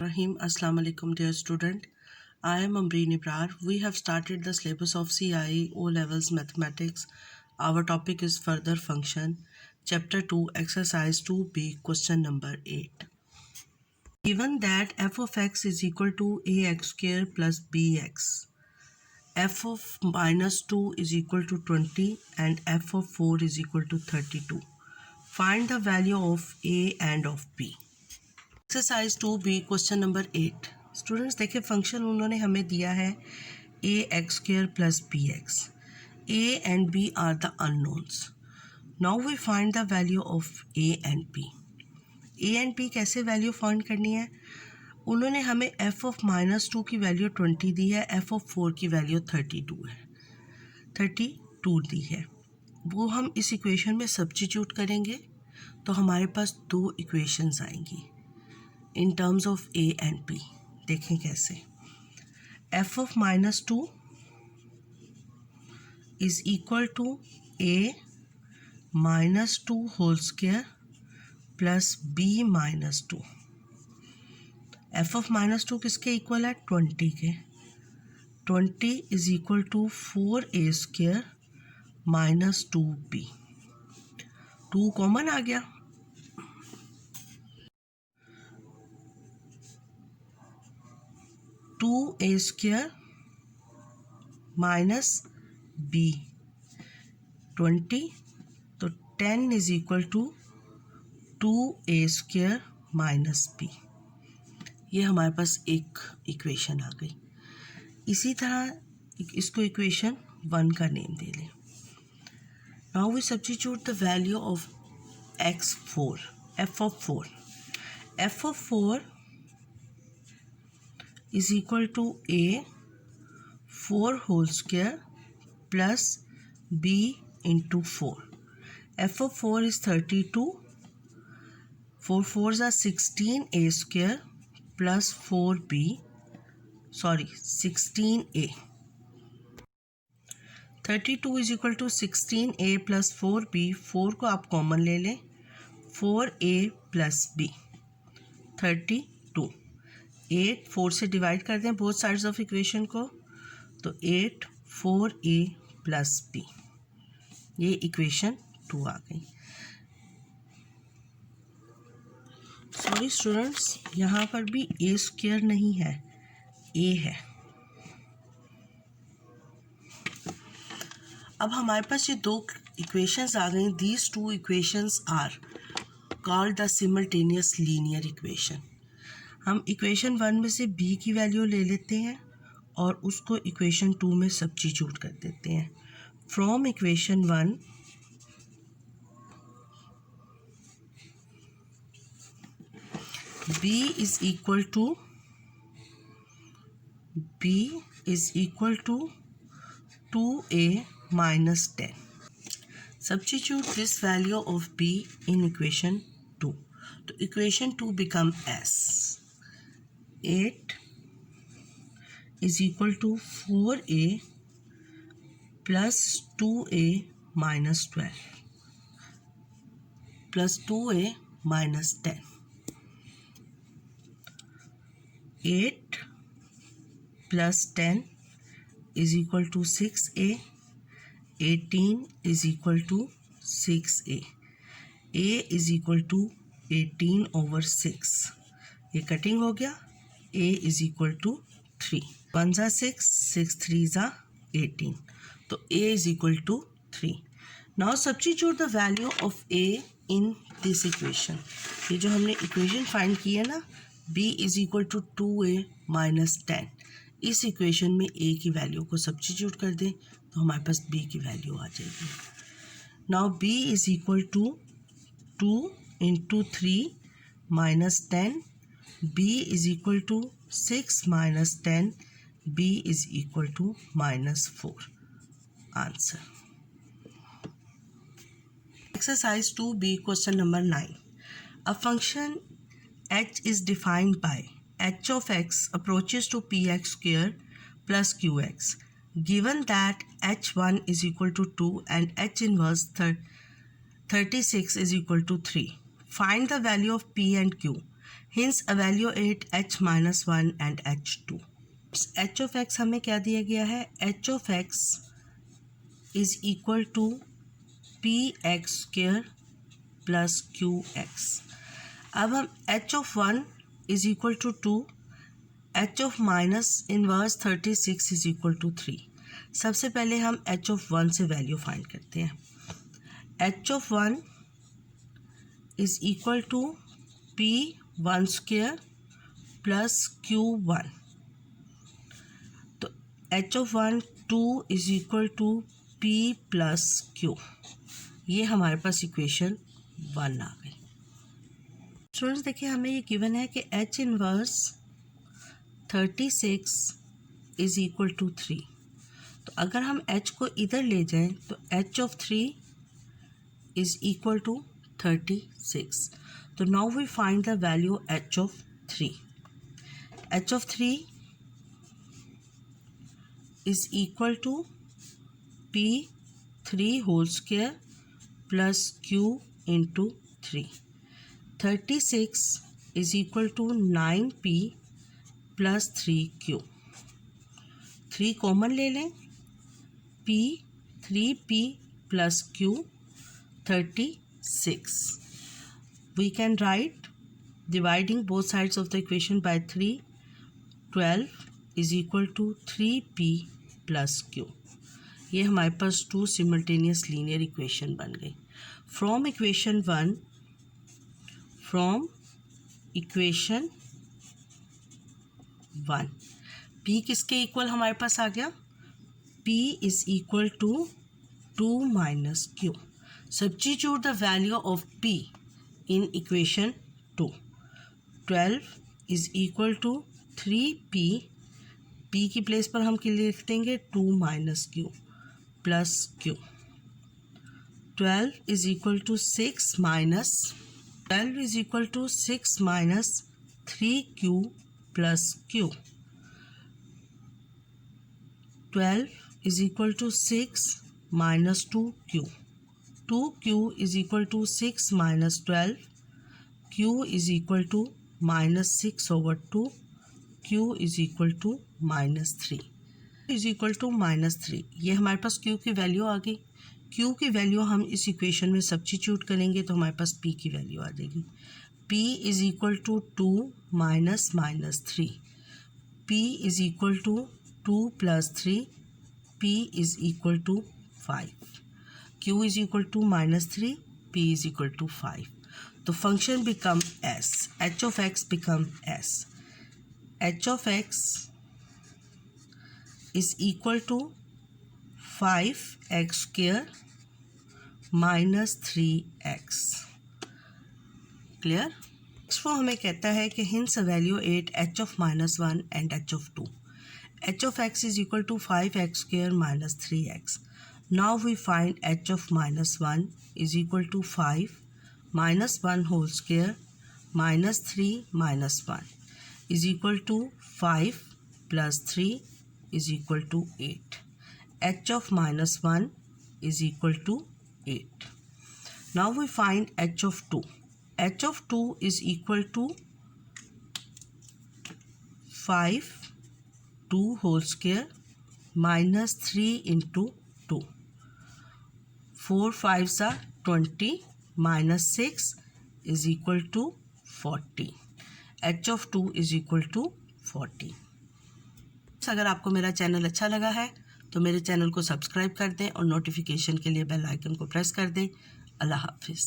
Rahim, Assalamu alaikum, dear student. I am Amreen Ibrar. We have started the syllabus of CIE O Levels Mathematics. Our topic is further function. Chapter 2, Exercise 2b, question number 8. Given that f of x is equal to ax square plus bx, f of minus 2 is equal to 20 and f of 4 is equal to 32. Find the value of a and of b. Exercise 2b question number 8। Students देखिए function उन्होंने हमें दिया है a x square plus b x. A and b are the unknowns. Now we find the value of a and b. A and b कैसे value find करनी है? उन्होंने हमें एफ ऑफ माइनस 2 की वैल्यू 20 दी है, एफ ऑफ 4 की value 32 है, 32 दी है। वो हम इस इक्वेशन में सब्स्टिट्यूट करेंगे तो हमारे पास दो इक्वेशंस आएंगी in terms of a and b। देखें कैसे। f of minus 2 is equal to a minus 2 whole square plus b minus 2। f of minus 2 किसके इक्वल है? 20 के। 20 is equal to 4a square minus 2b। 2 common आ गया, 2a square minus b 20, तो 10 is equal to 2a square minus b। ये हमारे पास एक equation आ गई। इसी तरह इसको इक्वेशन 1 का नेम दे लें। Now we substitute the value of x4, f of 4। f of 4 is equal to a 4 whole square plus b into 4। f of 4 is 32, 4 4s are 16a square plus 16a। 32 is equal to 16a plus 4b। 4 को आप common ले लें, 4a plus b 32। 8 4 से divide कर दें both sides of equation को, तो 8 4a plus b। ये इक्वेशन 2 आ गई। सॉरी स्टूडेंट्स, यहाँ पर भी a स्क्वायर नहीं है, a है। अब हमारे पास ये दो इक्वेशंस आ गई। These two equations are called the simultaneous linear equation. हम इक्वेशन 1 में से b की वैल्यू ले लेते हैं और उसको इक्वेशन 2 में सब्स्टिट्यूट कर देते हैं। From equation 1 b is equal to 2a minus 10। Substitute this value of b in equation 2, तो equation 2 become as 8 is equal to 4a plus 2a minus 12 plus 2a minus 10। 8 plus 10 is equal to 6a। 18 is equal to 6a। a is equal to 18 over 6। ये cutting हो गया। a is equal to 3। 1 जा 6, 6 3 जा 18, तो a is equal to 3। Now substitute the value of a in this equation। ये जो हमने equation find की है ना, b is equal to 2a minus 10, इस इक्वेशन में a की वैल्यू को सब्स्टिट्यूट कर दें तो हमारे पास b की वैल्यू आ जाएगी। Now b is equal to 2 into 3 minus 10, b is equal to 6 minus 10, b is equal to minus 4। Answer। Exercise 2b question number 9। A function h is defined by h of x approaches to px square plus qx given that h1 is equal to 2 and h inverse 36 is equal to 3. Find the value of p and q Hence evaluate h-1 and h2. h of x हमें क्या दिया गया है? h of x is equal to px square plus qx. अब हम h of 1 is equal to 2, h of minus inverse 36 is equal to 3. सबसे पहले हम h of 1 से वैल्यू फाइंड करते हैं. h of 1 is equal to p1 square plus q1. तो h of 1 2 is equal to p plus q. ये हमारे पास equation 1 आ गई. स्टूडेंट्स देखिए, हमें ये गिवन है कि h inverse 36 is equal to 3. तो अगर हम h को इधर ले जाएं तो h of 3 is equal to 36. So now we find the value h of 3. h of 3 is equal to p3 whole square plus q into 3. 36 is equal to 9p plus 3q. 3 common ले लें. p 3p plus q 36. We can write, dividing both sides of the equation by 3, 12 is equal to 3p plus q. ये हमारे पास 2 simultaneous linear equation बन गई. From equation 1, p किसके equal हमारे पास आ गया? p is equal to 2 minus q. Substitute the value of p in equation 2. 12 is equal to 3p. p की place पर हम क्या लिख देंगे? 2 minus q plus q. 12 is equal to 6 minus 3q plus q. 12 is equal to 6 minus 2q. 2q is equal to 6 minus 12. q is equal to minus 6 over 2. q is equal to minus 3. is equal to minus 3. ये हमारे पास q की value आ गई. q की value हम इस equation में substitute करेंगे तो हमारे पास p की वैल्यू आ जाएगी. p is equal to 2 minus minus 3. p is equal to 2 plus 3. p is equal to 5. q is equal to minus 3, p is equal to 5. तो function become s. h of x become s. h of x is equal to 5x square minus 3x. Clear? Next वो हमें कहता है कि hence evaluate h of minus 1 and h of 2. h of x is equal to 5x square minus 3x. Now we find h of minus 1 is equal to 5 minus 1 whole square minus 3 minus 1 is equal to 5 plus 3 is equal to 8. h of minus 1 is equal to 8. Now we find h of 2. h of 2 is equal to 5 2 whole square minus 3 into 2. 4 5s are 20 minus 6 is equal to 40. h of 2 is equal to 40. अगर आपको मेरा channel अच्छा लगा है तो मेरे channel को subscribe कर दें और नोटिफिकेशन के लिए बेल आइकन को प्रेस कर दें. अल्लाह हाफिज़.